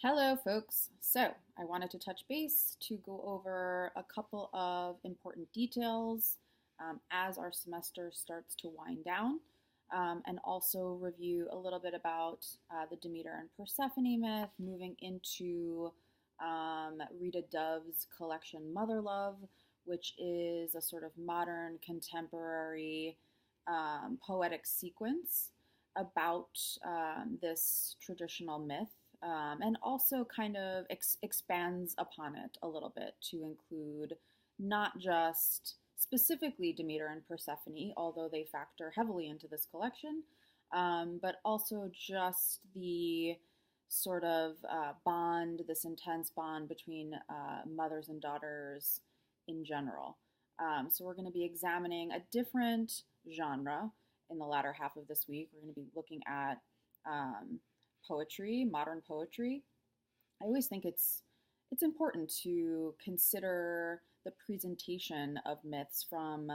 Hello, folks. So, I wanted to touch base to go over a couple of important details as our semester starts to wind down, and also review a little bit about the Demeter and Persephone myth, moving into Rita Dove's collection Mother Love, which is a sort of modern contemporary poetic sequence about this traditional myth, and also kind of expands upon it a little bit to include not just specifically Demeter and Persephone, although they factor heavily into this collection, but also just the sort of bond, this intense bond between mothers and daughters in general. So we're going to be examining a different genre in the latter half of this week. We're going to be looking at poetry, modern poetry. I always think it's important to consider the presentation of myths from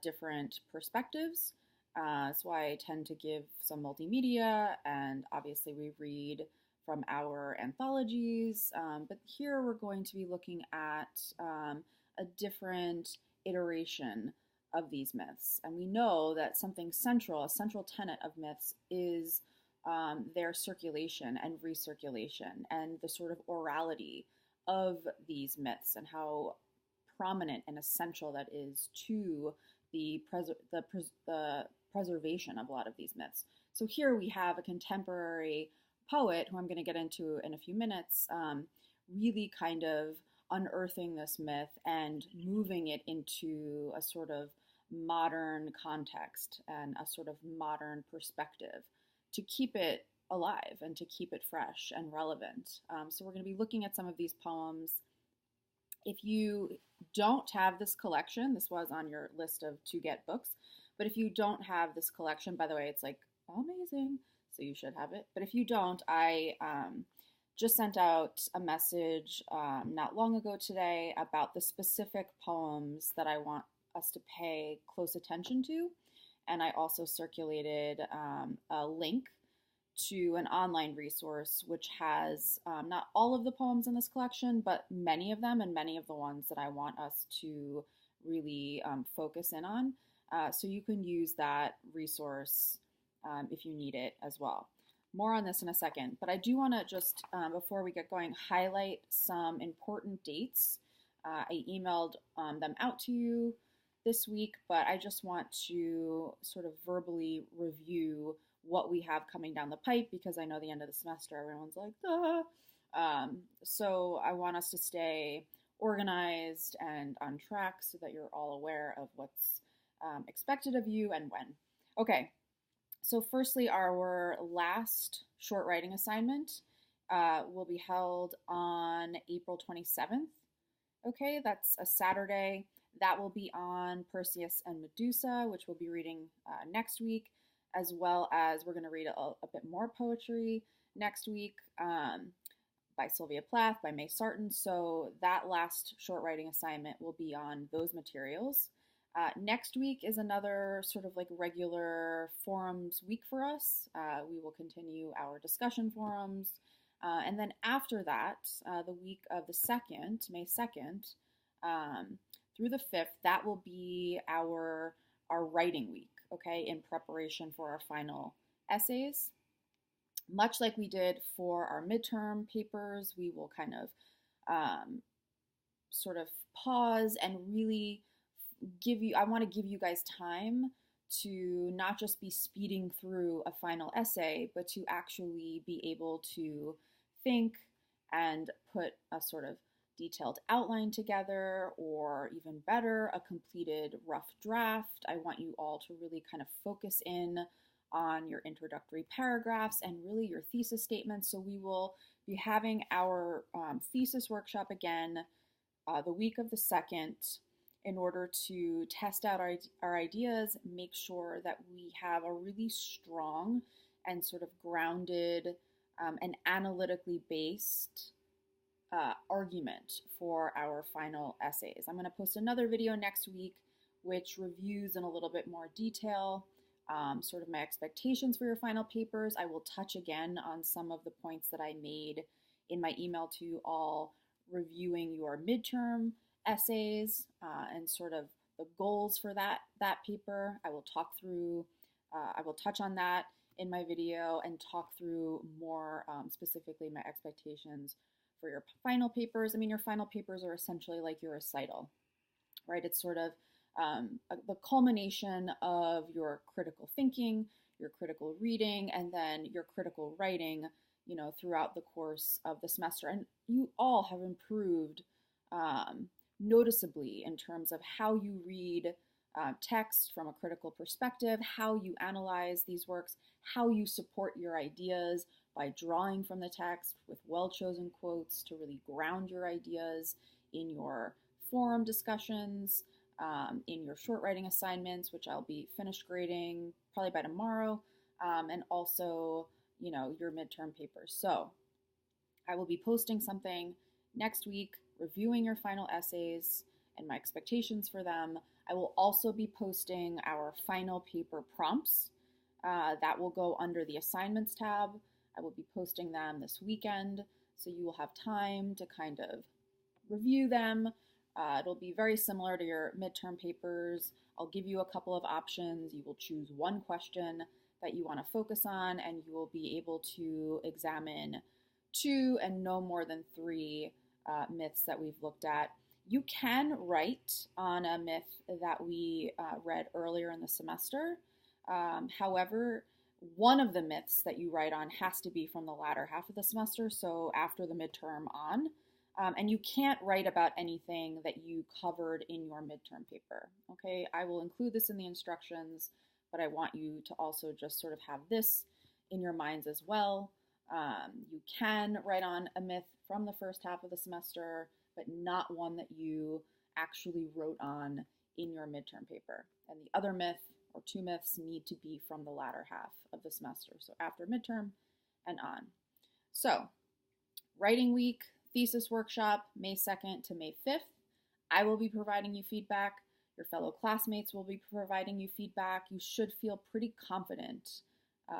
different perspectives. That's why I tend to give some multimedia, and obviously we read from our anthologies. But here we're going to be looking at a different iteration of these myths. And we know that something central, a central tenet of myths, is their circulation and recirculation and the sort of orality of these myths and how prominent and essential that is to the preservation of a lot of these myths. So here we have a contemporary poet who I'm going to get into in a few minutes, really kind of unearthing this myth and moving it into a sort of modern context and a sort of modern perspective to keep it alive and to keep it fresh and relevant. So we're going to be looking at some of these poems. If you don't have this collection, this was on your list of to get books, but if you don't have this collection, by the way, it's like amazing, so you should have it. But if you don't, I just sent out a message not long ago today about the specific poems that I want us to pay close attention to. And I also circulated a link to an online resource which has not all of the poems in this collection, but many of them and many of the ones that I want us to really focus in on. So you can use that resource if you need it as well. More on this in a second, but I do want to just, before we get going, highlight some important dates. I emailed them out to you this week, but I just want to sort of verbally review what we have coming down the pipe because I know the end of the semester, everyone's like, ah. So I want us to stay organized and on track so that you're all aware of what's expected of you and when. Okay, so firstly, our last short writing assignment will be held on April 27th. Okay, that's a Saturday. That will be on Perseus and Medusa, which we'll be reading next week, as well as we're going to read a bit more poetry next week by Sylvia Plath, by May Sarton. So that last short writing assignment will be on those materials. Next week is another sort of like regular forums week for us. We will continue our discussion forums. And then after that, the week of the 2nd, May 2nd, through the 5th, that will be our writing week, okay, in preparation for our final essays. Much like we did for our midterm papers, we will kind of sort of pause and really I want to give you guys time to not just be speeding through a final essay, but to actually be able to think and put a sort of detailed outline together, or even better, a completed rough draft. I want you all to really kind of focus in on your introductory paragraphs and really your thesis statements. So we will be having our thesis workshop again the week of the 2nd in order to test out our ideas, make sure that we have a really strong and sort of grounded and analytically based argument for our final essays. I'm going to post another video next week which reviews in a little bit more detail sort of my expectations for your final papers. I will touch again on some of the points that I made in my email to you all reviewing your midterm essays and sort of the goals for that paper. I will talk through, I will touch on that in my video and talk through more specifically my expectations for your final papers. I mean, your final papers are essentially like your recital, right? It's sort of the culmination of your critical thinking, your critical reading, and then your critical writing, you know, throughout the course of the semester. And you all have improved noticeably in terms of how you read text from a critical perspective, how you analyze these works, how you support your ideas by drawing from the text with well-chosen quotes to really ground your ideas in your forum discussions, in your short writing assignments, which I'll be finished grading probably by tomorrow, and also, you know, your midterm papers. So I will be posting something next week, reviewing your final essays and my expectations for them. I will also be posting our final paper prompts. That will go under the assignments tab. I will be posting them this weekend, so you will have time to kind of review them. It'll be very similar to your midterm papers. I'll give you a couple of options. You will choose one question that you want to focus on, and you will be able to examine 2 and no more than 3 myths that we've looked at. You can write on a myth that we read earlier in the semester. However, one of the myths that you write on has to be from the latter half of the semester, so after the midterm on. And you can't write about anything that you covered in your midterm paper, okay? I will include this in the instructions, but I want you to also just sort of have this in your minds as well. You can write on a myth from the first half of the semester, but not one that you actually wrote on in your midterm paper. And the other myth or 2 myths need to be from the latter half of the semester, so after midterm and on. So, writing week, thesis workshop, May 2nd to May 5th. I will be providing you feedback. Your fellow classmates will be providing you feedback. You should feel pretty confident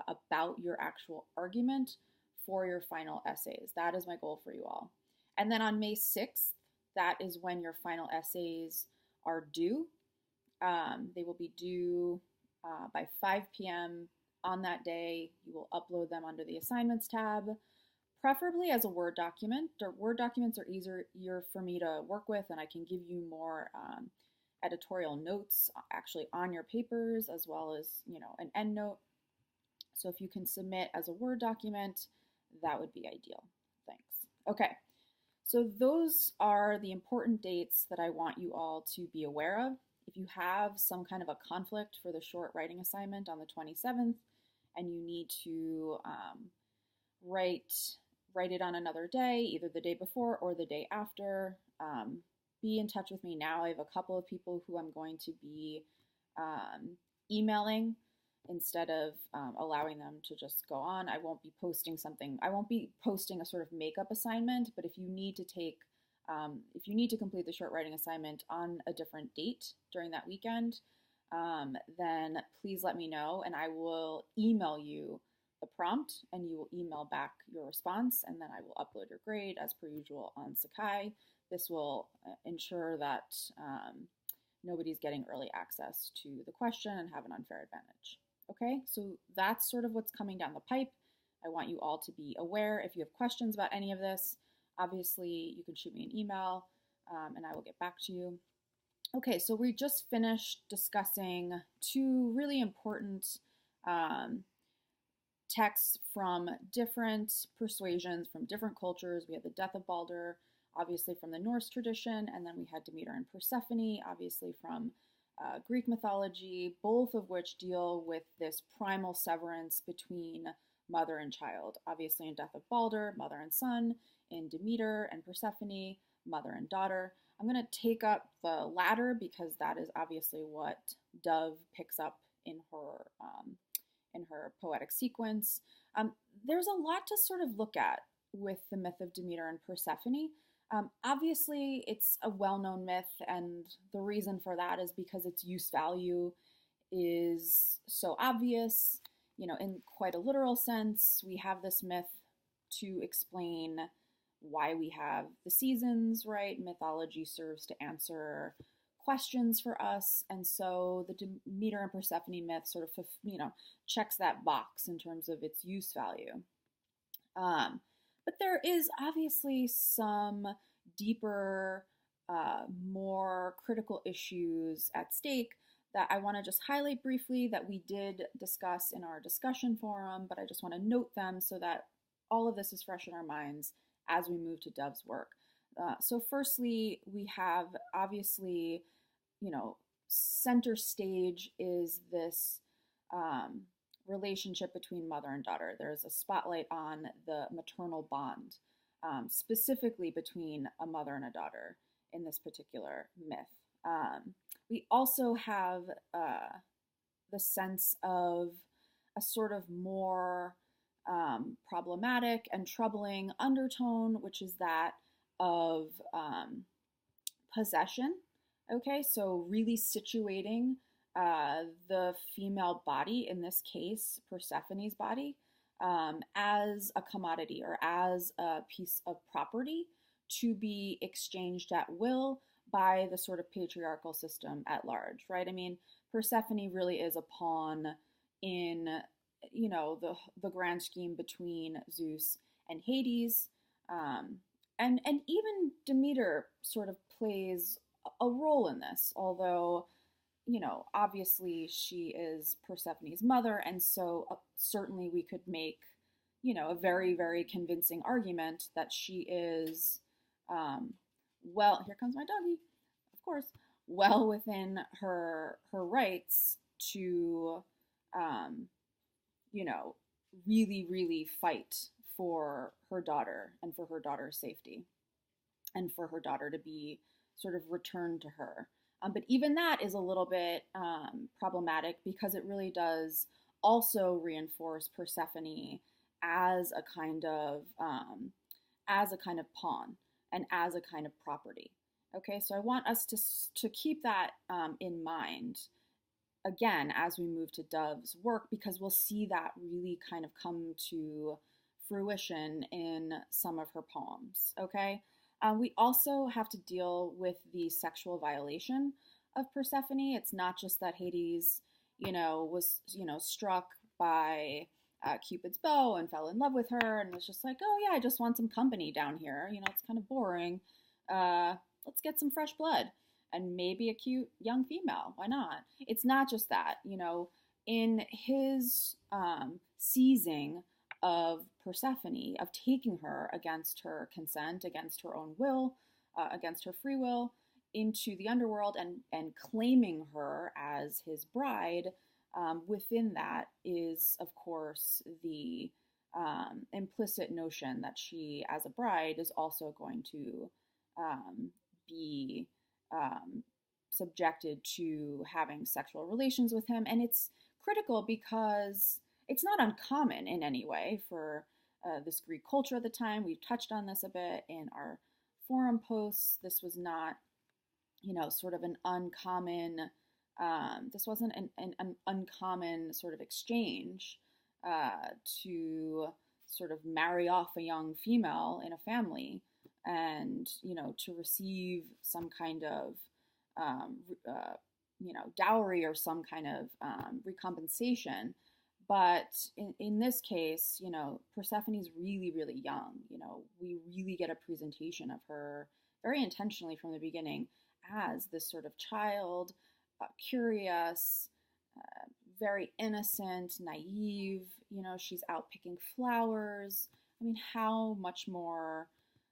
about your actual argument for your final essays. That is my goal for you all. And then on May 6th, that is when your final essays are due. They will be due by 5 p.m. on that day. You will upload them under the assignments tab, preferably as a Word document. Word documents are easier for me to work with, and I can give you more editorial notes actually on your papers, as well as, you know, an endnote. So if you can submit as a Word document, that would be ideal. Thanks. Okay, so those are the important dates that I want you all to be aware of. If you have some kind of a conflict for the short writing assignment on the 27th, and you need to write it on another day, either the day before or the day after, be in touch with me now. I have a couple of people who I'm going to be emailing instead of allowing them to just go on. I won't be posting a sort of makeup assignment, but if you need to complete the short writing assignment on a different date during that weekend, then please let me know, and I will email you the prompt, and you will email back your response, and then I will upload your grade as per usual on Sakai. This will ensure that nobody's getting early access to the question and have an unfair advantage. Okay, so that's sort of what's coming down the pipe. I want you all to be aware. If you have questions about any of this, obviously you can shoot me an email and I will get back to you. Okay, so we just finished discussing 2 really important texts from different persuasions, from different cultures. We had the Death of Balder, obviously from the Norse tradition, and then we had Demeter and Persephone, obviously from Greek mythology, both of which deal with this primal severance between mother and child. Obviously in Death of Balder, mother and son; in Demeter and Persephone, mother and daughter. I'm going to take up the latter because that is obviously what Dove picks up in her poetic sequence. There's a lot to sort of look at with the myth of Demeter and Persephone. Obviously, it's a well-known myth, and the reason for that is because its use value is so obvious. You know, in quite a literal sense, we have this myth to explain why we have the seasons, right? Mythology serves to answer questions for us, and so the Demeter and Persephone myth sort of, checks that box in terms of its use value. But there is obviously some deeper, more critical issues at stake that I want to just highlight briefly that we did discuss in our discussion forum, but I just want to note them so that all of this is fresh in our minds as we move to Dove's work. So firstly, we have obviously, center stage is this relationship between mother and daughter. There's a spotlight on the maternal bond, specifically between a mother and a daughter in this particular myth. We also have the sense of a sort of more problematic and troubling undertone, which is that of possession. Okay, so really situating the female body, in this case, Persephone's body, as a commodity or as a piece of property to be exchanged at will by the sort of patriarchal system at large, right? I mean, Persephone really is a pawn in, the grand scheme between Zeus and Hades. And even Demeter sort of plays a role in this, although, obviously she is Persephone's mother, and so certainly we could make, a very, very convincing argument that she is, here comes my doggy, of course, well within her rights to, really, really fight for her daughter and for her daughter's safety and for her daughter to be sort of returned to her. But even that is a little bit problematic because it really does also reinforce Persephone as a kind of pawn and as a kind of property. Okay, so I want us to keep that in mind again as we move to Dove's work, because we'll see that really kind of come to fruition in some of her poems. Okay. We also have to deal with the sexual violation of Persephone. It's not just that Hades, was, struck by Cupid's bow and fell in love with her and was just like, oh yeah, I just want some company down here. It's kind of boring. Let's get some fresh blood and maybe a cute young female. Why not? It's not just that, in his seizing of Persephone, of taking her against her consent, against her own will, against her free will, into the underworld and claiming her as his bride, within that is, of course, the implicit notion that she, as a bride, is also going to be subjected to having sexual relations with him. And it's critical because it's not uncommon in any way for this Greek culture at the time. We've touched on this a bit in our forum posts. This was not, sort of an uncommon, this wasn't an uncommon sort of exchange to sort of marry off a young female in a family and, to receive some kind of, dowry or some kind of recompensation. But in this case, Persephone's really, really young. We really get a presentation of her very intentionally from the beginning as this sort of child, curious, very innocent, naive. She's out picking flowers. I mean, how much more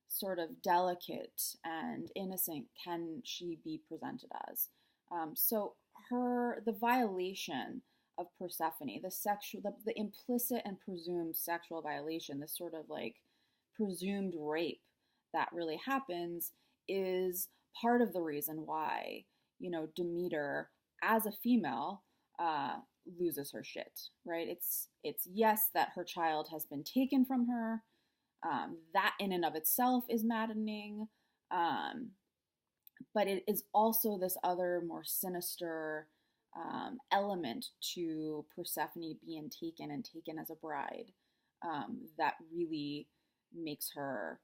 sort of delicate and innocent can she be presented as? So the violation of Persephone, the implicit and presumed sexual violation, this sort of like presumed rape that really happens, is part of the reason why, Demeter, as a female, loses her shit, right? It's yes, that her child has been taken from her. That in and of itself is maddening. But it is also this other more sinister element to Persephone being taken as a bride that really makes her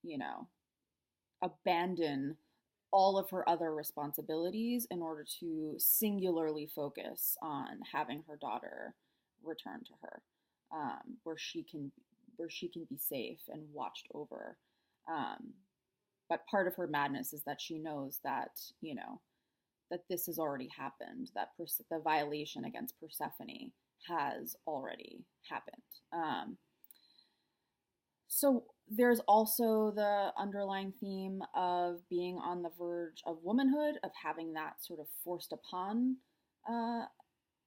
you know, abandon all of her other responsibilities in order to singularly focus on having her daughter return to her, where she can be safe and watched over. Um, but part of her madness is that she knows that, you know, that this has already happened, that the violation against Persephone has already happened. So there's also the underlying theme of being on the verge of womanhood, of having that sort of forced upon uh,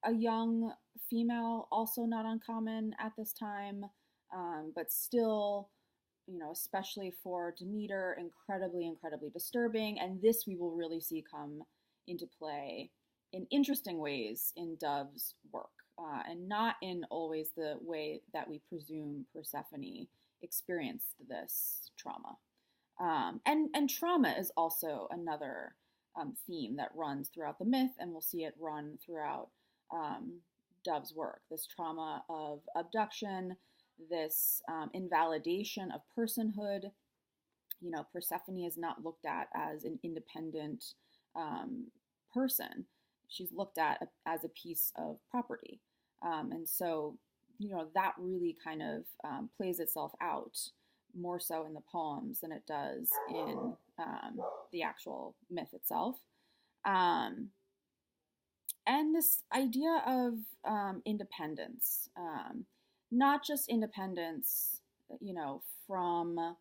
a young female, also not uncommon at this time, but still, you know, especially for Demeter, incredibly, incredibly disturbing. And this we will really see come into play in interesting ways in Dove's work, and not in always the way that we presume Persephone experienced this trauma. And trauma is also another theme that runs throughout the myth, and we'll see it run throughout Dove's work. This trauma of abduction, this invalidation of personhood. You know, Persephone is not looked at as an independent person. She's looked at as a piece of property. And so, you know, that really kind of plays itself out more so in the poems than it does in the actual myth itself. And this idea of independence, not just independence, you know, from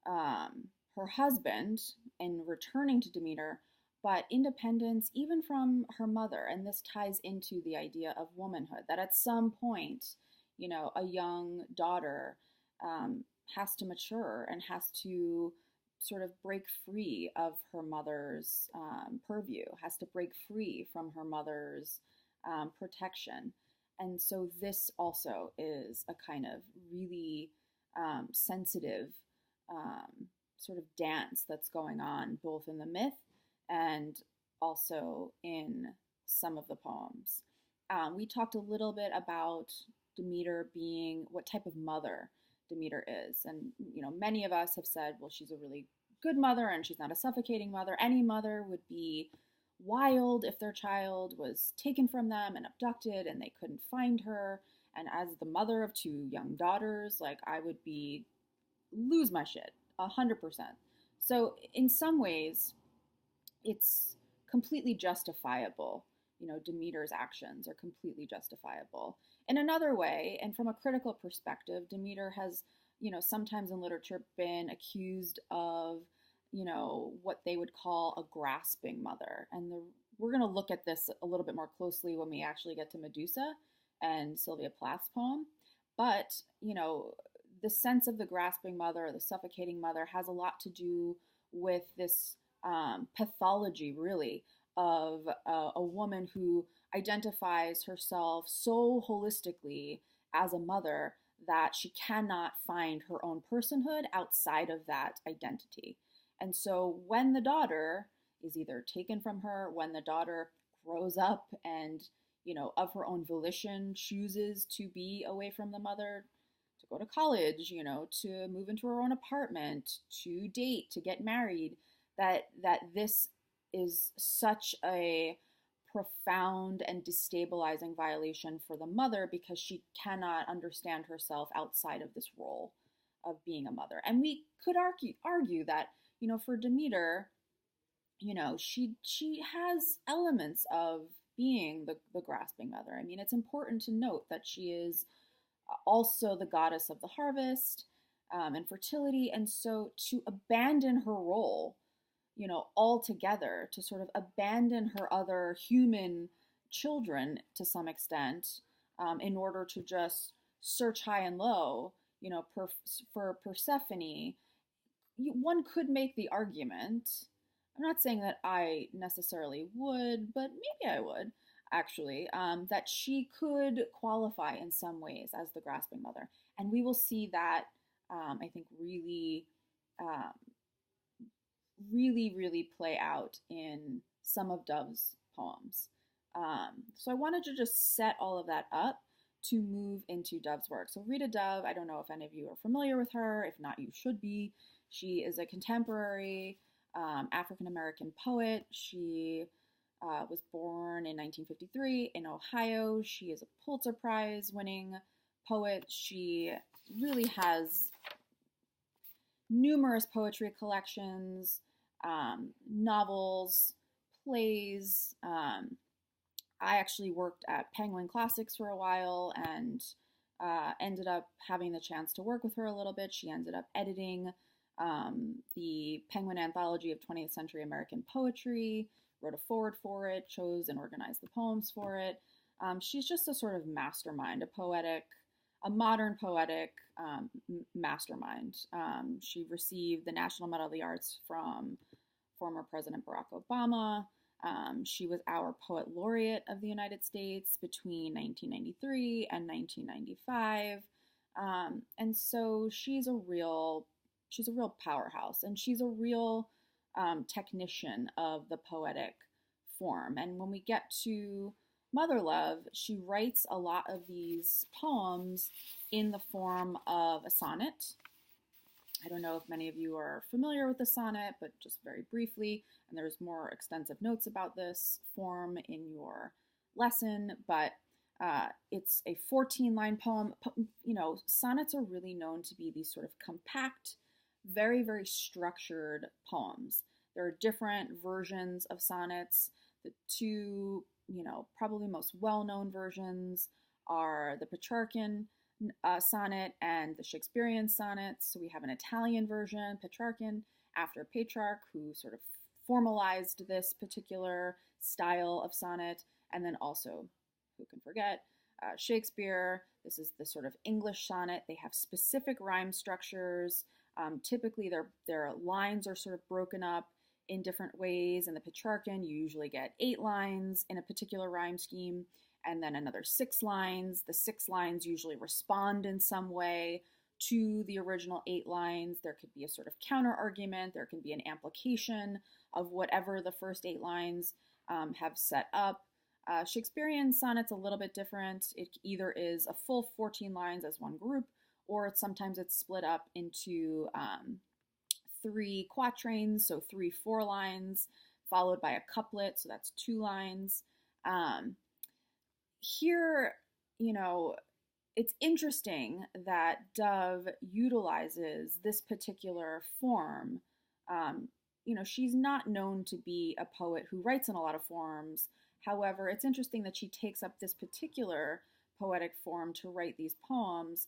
her husband and returning to Demeter, but independence even from her mother. And this ties into the idea of womanhood, that at some point, you know, a young daughter has to mature and has to sort of break free of her mother's purview, has to break free from her mother's protection. And so this also is a kind of really sensitive sort of dance that's going on both in the myth and also in some of the poems. We talked a little bit about Demeter being what type of mother Demeter is. And, you know, many of us have said, well, she's a really good mother and she's not a suffocating mother. Any mother would be wild if their child was taken from them and abducted and they couldn't find her. And as the mother of two young daughters, like I would be lose my shit 100%. So in some ways, it's completely justifiable. You know, Demeter's actions are completely justifiable. In another way, and from a critical perspective, Demeter has, you know, sometimes in literature been accused of, you know, what they would call a grasping mother. And we're going to look at this a little bit more closely when we actually get to Medusa and Sylvia Plath's poem. But, you know, the sense of the grasping mother or the suffocating mother has a lot to do with this pathology, really, of a woman who identifies herself so holistically as a mother that she cannot find her own personhood outside of that identity. And so when the daughter is either taken from her, when the daughter grows up and, you know, of her own volition chooses to be away from the mother, to go to college, you know, to move into her own apartment, to date, to get married, that this is such a profound and destabilizing violation for the mother because she cannot understand herself outside of this role of being a mother. And we could argue that, you know, for Demeter, you know, she has elements of being the grasping mother. I mean, it's important to note that she is also the goddess of the harvest and fertility. And so to abandon her role, you know, altogether, to sort of abandon her other human children to some extent in order to just search high and low, you know, for Persephone, one could make the argument. I'm not saying that I necessarily would, but maybe I would actually, that she could qualify in some ways as the grasping mother. And we will see that, I think, really, really play out in some of Dove's poems. So I wanted to just set all of that up to move into Dove's work. So Rita Dove, I don't know if any of you are familiar with her. If not, you should be. She is a contemporary African-American poet. She was born in 1953 in Ohio. She is a Pulitzer Prize winning poet. She really has numerous poetry collections, novels, plays. I actually worked at Penguin Classics for a while and ended up having the chance to work with her a little bit. She ended up editing the Penguin Anthology of 20th Century American Poetry, wrote a foreword for it, chose and organized the poems for it. She's just a sort of mastermind, a modern poetic mastermind. She received the National Medal of the Arts from former President Barack Obama. She was our Poet Laureate of the United States between 1993 and 1995. And so she's a real powerhouse, and she's a real technician of the poetic form. And when we get to Mother Love, she writes a lot of these poems in the form of a sonnet. I don't know if many of you are familiar with the sonnet, but just very briefly, and there's more extensive notes about this form in your lesson, but it's a 14-line poem. Sonnets are really known to be these sort of compact, very, very structured poems. There are different versions of sonnets. The two, probably most well-known versions are the Petrarchan sonnet and the Shakespearean sonnets. So we have an Italian version, Petrarchan, after Petrarch, who sort of formalized this particular style of sonnet, and then also, who can forget, Shakespeare. This is the sort of English sonnet. They have specific rhyme structures. Typically, their lines are sort of broken up in different ways. In the Petrarchan, you usually get 8 lines in a particular rhyme scheme, and then another 6 lines. The 6 lines usually respond in some way to the original 8 lines. There could be a sort of counter argument. There can be an amplification of whatever the first 8 lines have set up. Shakespearean sonnet's a little bit different. It either is a full 14 lines as one group, or sometimes it's split up into 3 quatrains, so 3 4 lines, followed by a couplet, so that's 2 lines. Here, it's interesting that Dove utilizes this particular form. She's not known to be a poet who writes in a lot of forms. However, it's interesting that she takes up this particular poetic form to write these poems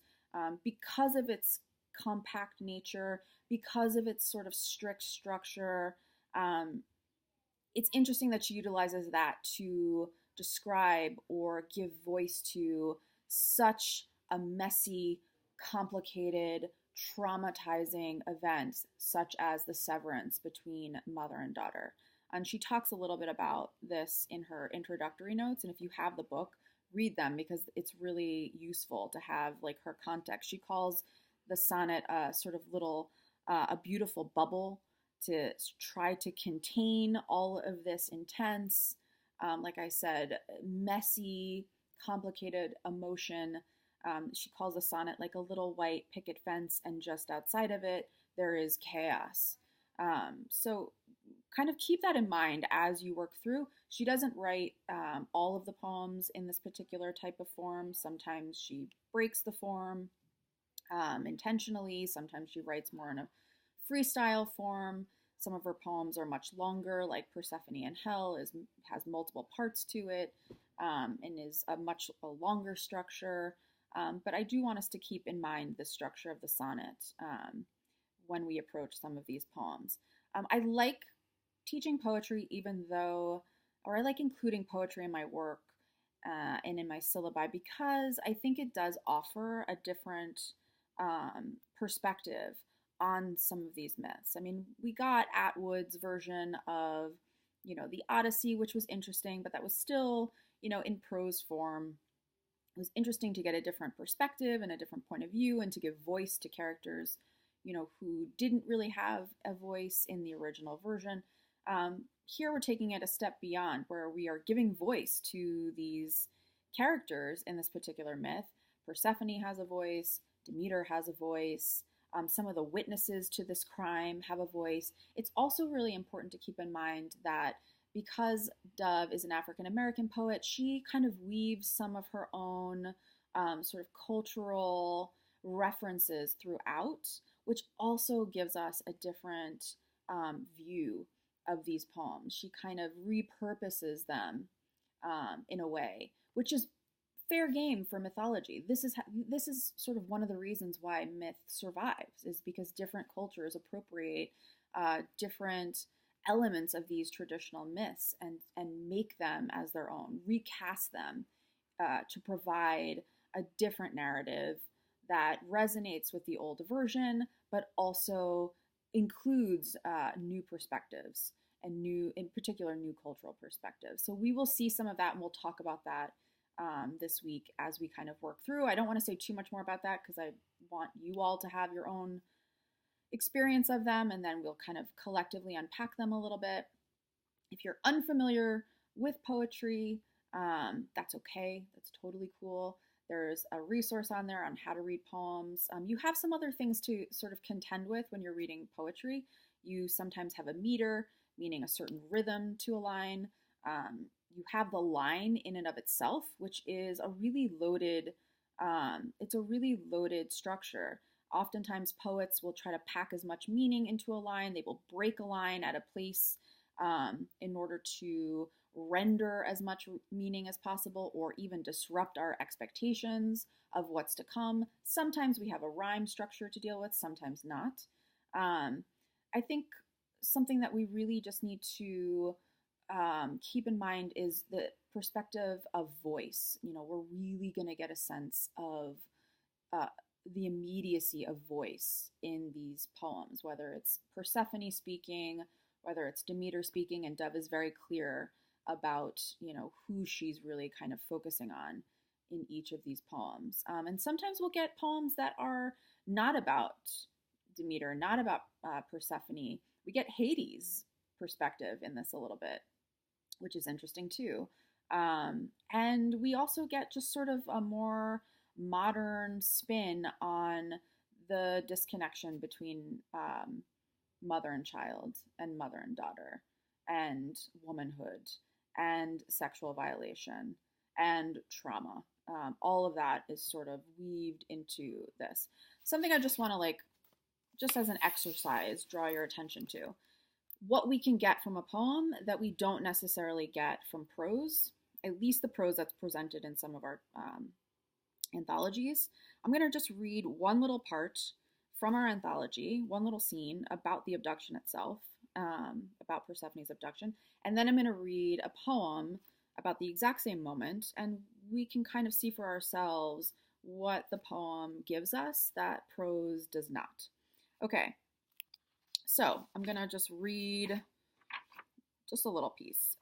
because of its compact nature, because of its sort of strict structure. It's interesting that she utilizes that to describe or give voice to such a messy, complicated, traumatizing event, such as the severance between mother and daughter. And she talks a little bit about this in her introductory notes, and if you have the book, read them because it's really useful to have her context. She calls the sonnet a sort of a beautiful bubble to try to contain all of this intense, like I said, messy, complicated emotion. She calls the sonnet like a little white picket fence, and just outside of it, there is chaos. So kind of keep that in mind as you work through. She doesn't write all of the poems in this particular type of form. Sometimes she breaks the form intentionally. Sometimes she writes more in a freestyle form. Some of her poems are much longer, like Persephone in Hell has multiple parts to it and is a much longer structure. But I do want us to keep in mind the structure of the sonnet when we approach some of these poems. I like teaching poetry I like including poetry in my work and in my syllabi because I think it does offer a different perspective on some of these myths. I mean, we got Atwood's version of, the Odyssey, which was interesting, but that was still, in prose form. It was interesting to get a different perspective and a different point of view and to give voice to characters, who didn't really have a voice in the original version. Here we're taking it a step beyond, where we are giving voice to these characters in this particular myth. Persephone has a voice, Demeter has a voice, some of the witnesses to this crime have a voice. It's also really important to keep in mind that because Dove is an African American poet, she kind of weaves some of her own sort of cultural references throughout, which also gives us a different view of these poems. She kind of repurposes them in a way, which is fair game for mythology. This is sort of one of the reasons why myth survives, is because different cultures appropriate different elements of these traditional myths and make them as their own, recast them to provide a different narrative that resonates with the old version, but also includes new perspectives and in particular, new cultural perspectives. So we will see some of that, and we'll talk about that this week as we kind of work through. I don't want to say too much more about that because I want you all to have your own experience of them, and then we'll kind of collectively unpack them a little bit. If you're unfamiliar with poetry, that's okay. That's totally cool. There's a resource on there on how to read poems. You have some other things to sort of contend with when you're reading poetry. You sometimes have a meter, meaning a certain rhythm to a line. You have the line in and of itself, which is a really loaded, it's a really loaded structure. Oftentimes poets will try to pack as much meaning into a line. They will break a line at a place in order to render as much meaning as possible, or even disrupt our expectations of what's to come. Sometimes we have a rhyme structure to deal with, sometimes not. I think something that we really just need to keep in mind is the perspective of voice. You know, we're really going to get a sense of the immediacy of voice in these poems, whether it's Persephone speaking, whether it's Demeter speaking, and Dove is very clear about, you know, who she's really kind of focusing on in each of these poems. And sometimes we'll get poems that are not about Demeter, not about Persephone. We get Hades' perspective in this a little bit, which is interesting too. And we also get just sort of a more modern spin on the disconnection between mother and child, and mother and daughter, and womanhood, and sexual violation, and trauma. All of that is sort of weaved into this. Something I just want to, like, just as an exercise, draw your attention to. What we can get from a poem that we don't necessarily get from prose, at least the prose that's presented in some of our anthologies. I'm going to just read one little part from our anthology, one little scene about the abduction itself, about Persephone's abduction, and then I'm going to read a poem about the exact same moment, and we can kind of see for ourselves what the poem gives us that prose does not. Okay, so I'm going to just read just a little piece.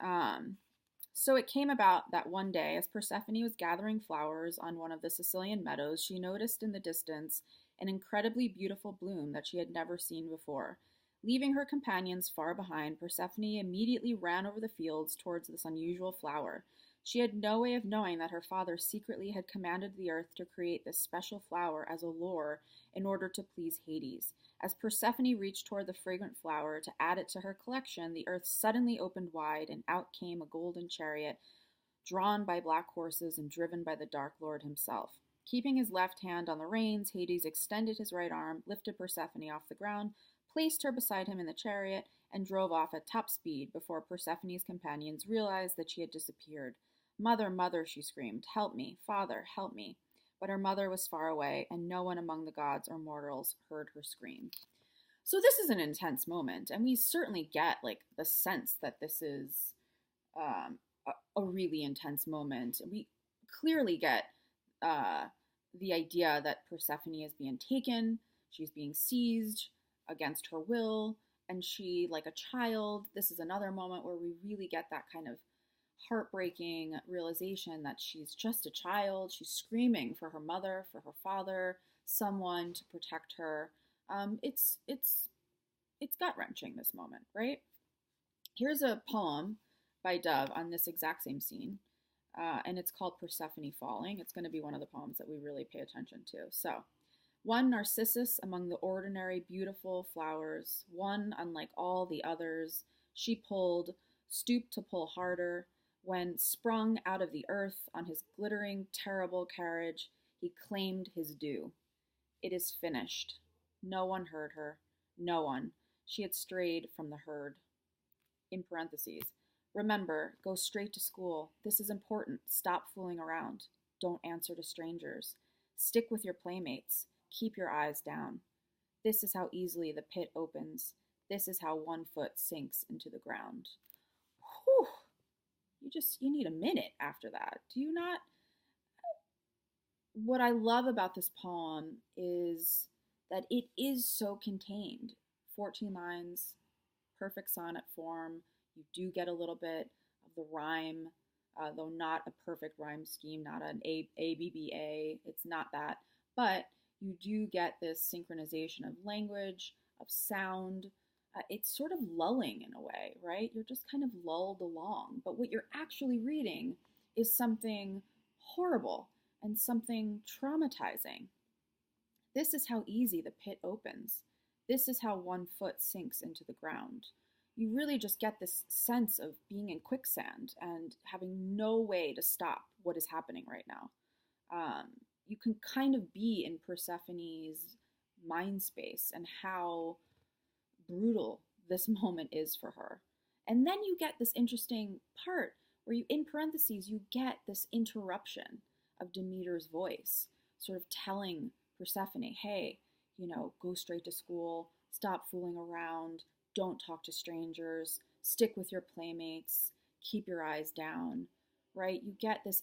So it came about that one day, as Persephone was gathering flowers on one of the Sicilian meadows, she noticed in the distance an incredibly beautiful bloom that she had never seen before. Leaving her companions far behind, Persephone immediately ran over the fields towards this unusual flower. She had no way of knowing that her father secretly had commanded the earth to create this special flower as a lure in order to please Hades. As Persephone reached toward the fragrant flower to add it to her collection, the earth suddenly opened wide, and out came a golden chariot, drawn by black horses and driven by the Dark Lord himself. Keeping his left hand on the reins, Hades extended his right arm, lifted Persephone off the ground, placed her beside him in the chariot, and drove off at top speed before Persephone's companions realized that she had disappeared. "Mother, mother," she screamed, "help me! Father, help me!" But her mother was far away, and no one among the gods or mortals heard her scream. So this is an intense moment, and we certainly get, like, the sense that this is a really intense moment. We clearly get the idea that Persephone is being taken, she's being seized against her will, and she, like a child, this is another moment where we really get that kind of heartbreaking realization that she's just a child. She's screaming for her mother, for her father, someone to protect her. It's gut-wrenching, this moment, right? Here's a poem by Dove on this exact same scene. and it's called Persephone Falling. It's going to be one of the poems that we really pay attention to. So, one Narcissus among the ordinary beautiful flowers, one unlike all the others, she pulled, stooped to pull harder, when, sprung out of the earth on his glittering, terrible carriage, he claimed his due. It is finished. No one heard her. No one. She had strayed from the herd. In parentheses. Remember, go straight to school. This is important. Stop fooling around. Don't answer to strangers. Stick with your playmates. Keep your eyes down. This is how easily the pit opens. This is how one foot sinks into the ground. Whew. You need a minute after that. Do you not? What I love about this poem is that it is so contained. 14 lines, perfect sonnet form. You do get a little bit of the rhyme, though not a perfect rhyme scheme, not an ABBA. It's not that. But you do get this synchronization of language, of sound. It's sort of lulling in a way, right? You're just kind of lulled along. But what you're actually reading is something horrible and something traumatizing. This is how easy the pit opens. This is how one foot sinks into the ground. You really just get this sense of being in quicksand and having no way to stop what is happening right now. You can kind of be in Persephone's mind space and how brutal this moment is for her. And then you get this interesting part where you, in parentheses, you get this interruption of Demeter's voice, sort of telling Persephone, hey, go straight to school, stop fooling around, don't talk to strangers, stick with your playmates, keep your eyes down, right? You get this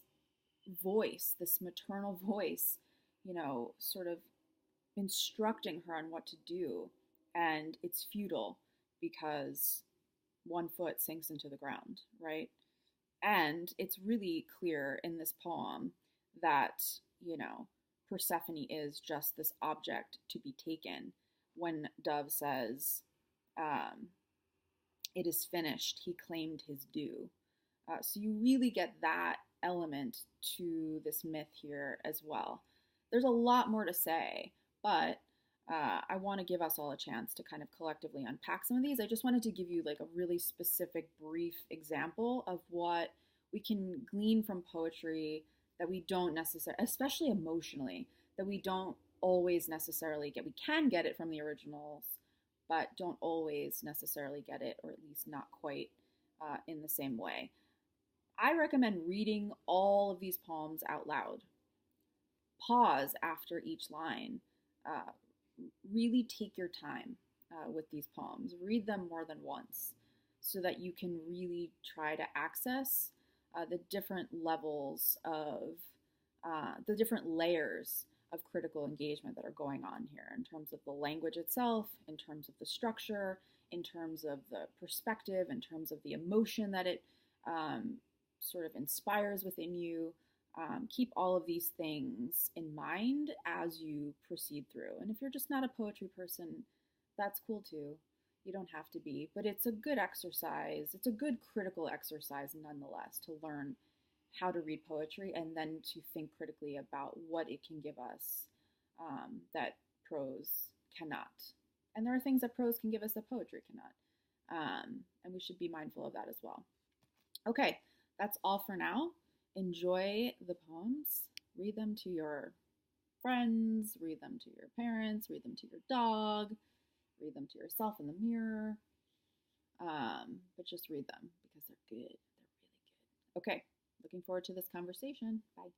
voice, this maternal voice, sort of instructing her on what to do. And it's futile because one foot sinks into the ground, right? And it's really clear in this poem that, Persephone is just this object to be taken. When Dove says, it is finished, he claimed his due. So you really get that element to this myth here as well. There's a lot more to say, but I want to give us all a chance to kind of collectively unpack some of these. I just wanted to give you like a really specific, brief example of what we can glean from poetry that we don't necessarily, especially emotionally, that we don't always necessarily get. We can get it from the originals, but don't always necessarily get it, or at least not quite in the same way. I recommend reading all of these poems out loud. Pause after each line. Really take your time with these poems. Read them more than once so that you can really try to access the different levels of, the different layers of critical engagement that are going on here in terms of the language itself, in terms of the structure, in terms of the perspective, in terms of the emotion that it sort of inspires within you. Keep all of these things in mind as you proceed through. And if you're just not a poetry person, that's cool too. You don't have to be, but it's a good exercise. It's a good critical exercise nonetheless to learn how to read poetry and then to think critically about what it can give us that prose cannot. And there are things that prose can give us that poetry cannot. And we should be mindful of that as well. Okay, that's all for now. Enjoy the poems. Read them to your friends, read them to your parents, read them to your dog, read them to yourself in the mirror. But just read them because they're good. They're really good. Okay, looking forward to this conversation. Bye.